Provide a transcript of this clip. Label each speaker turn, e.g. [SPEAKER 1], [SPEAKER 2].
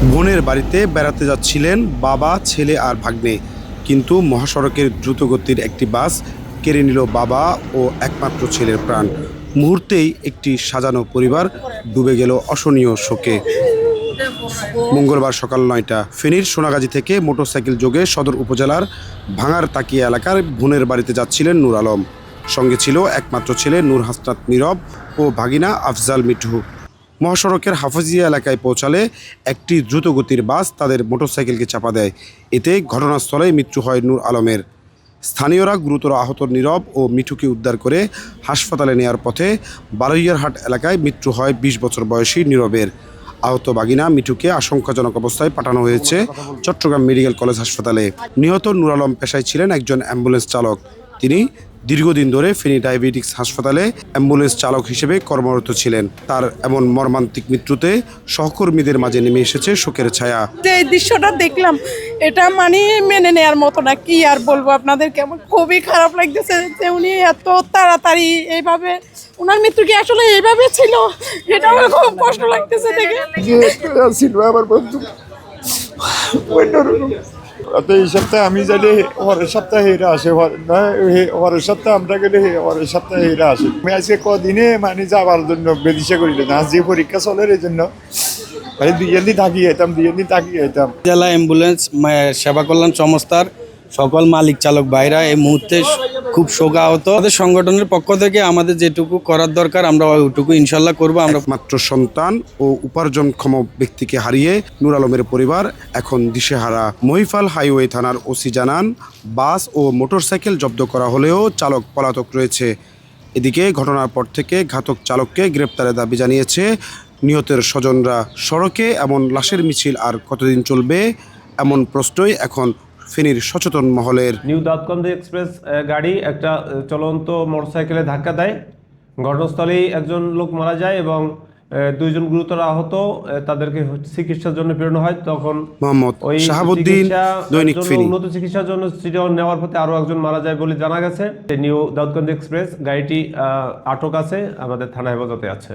[SPEAKER 1] বোনের বাড়িতে বেড়াতে যাচ্ছিলেন বাবা, ছেলে আর ভাগ্নে, কিন্তু মহাসড়কের দ্রুতগতির একটি বাস কেড়ে নিল বাবা ও একমাত্র ছেলের প্রাণ। মুহূর্তেই একটি সাজানো পরিবার ডুবে গেল অসহনীয় শোকে। মঙ্গলবার সকাল ৯টা ফেনীর সোনাগাজী থেকে মোটরসাইকেল যোগে সদর উপজেলার ভাঙার তাকিয়া এলাকার বোনের বাড়িতে যাচ্ছিলেন নূর আলম। সঙ্গে ছিল একমাত্র ছেলে নূর হাসনাত নীরব ও ভাগিনা আফজাল মিঠু। মহাসড়কের হাফিজিয়া এলাকায় পৌঁছালে একটি দ্রুতগতির বাস তাদের মোটরসাইকেলকে চাপা দেয়। এতে ঘটনাস্থলে মৃত্যু হয় নূর আলমের। স্থানীয়রা গুরুতর আহত নীরব ও মিঠুকে উদ্ধার করে হাসপাতালে নেওয়ার পথে বারৈয়ারহাট এলাকায় মৃত্যু হয় ২০ বছর বয়সী নীরবের। আহত বাগিনা মিঠুকে আশঙ্কাজনক অবস্থায় পাঠানো হয়েছে চট্টগ্রাম মেডিকেল কলেজ হাসপাতালে। নিহত নূর আলম পেশায় ছিলেন একজন অ্যাম্বুলেন্স চালক। তিনি দীর্ঘদিন ধরে ফেনী ডায়াবেটিক্স হাসপাতালে অ্যাম্বুলেন্স চালক হিসেবে কর্মরত ছিলেন। তার এমন মর্মান্তিক মৃত্যুতে সহকর্মীদের মাঝে নেমে এসেছে শোকের ছায়া।
[SPEAKER 2] যে এই দৃশ্যটা দেখলাম, এটা মানে মেনে নেওয়ার মতো না। কি আর বলবো আপনাদেরকে, আমার খুবই খারাপ লাগতেছে যে উনি এত তাড়াতাড়ি এইভাবে, ওনার মৃত্যু কি আসলে এইভাবে ছিল, এটা আমার খুব কষ্ট লাগতেছে দেখে।
[SPEAKER 3] ছিল আমার বন্ধু এই সপ্তাহে আমি জানি পরের সপ্তাহে এরা আসে, পরের সপ্তাহে আমরা গেলে পরের সপ্তাহে এরা আসে। আমি আজকে কদিনে মানে যাবার জন্য বেদিশা করিলেন, আজ যে পরীক্ষা চলে এই জন্য দুই দিন থাকিয়ে যেতাম।
[SPEAKER 4] জেলা অ্যাম্বুলেন্স সেবা কল্যাণ সংস্থার সকল মালিক চালক ভাইরা এই মুহূর্তে খুব শোকাহত। আমাদের সংগঠনের পক্ষ থেকে আমাদের যেটুকু করার দরকার আমরা ওইটুকু ইনশাল্লাহ করবো। আমরা
[SPEAKER 1] মাত্র সন্তান ও উপার্জনক্ষম ব্যক্তিকে হারিয়ে নূর আলমের পরিবার এখন দিশেহারা। মহিফাল হাইওয়ে থানার ওসি জানান, বাস ও মোটরসাইকেল জব্দ করা হলেও চালক পলাতক রয়েছে। এদিকে ঘটনার পর থেকে ঘাতক চালককে গ্রেপ্তারের দাবি জানিয়েছে নিহতের স্বজনরা। সড়কে এমন লাশের মিছিল আর কতদিন চলবে, এমন প্রশ্নই এখন ফেনীর সচেতন মহলের।
[SPEAKER 5] নিউ দাউদকান্দি এক্সপ্রেস গাড়ি একটা চলন্ত মোটরসাইকেলে ধাক্কা দেয়। ঘটনাস্থলেই একজন লোক মারা যায় এবং দুইজন গুরুতর আহত। তাদেরকে চিকিৎসার জন্য প্রেরণ হয়। তখন
[SPEAKER 1] মোহাম্মদ শাহাবুদ্দিন, দৈনিক ফেনী।
[SPEAKER 5] উন্নত চিকিৎসার জন্য সিটিও নেওয়ার পথে আরো একজন মারা যায় বলে জানা গেছে। নিউ দাউদকান্দি এক্সপ্রেস গাড়িটি আটক আছে, আমাদের থানা হেফাজতে আছে।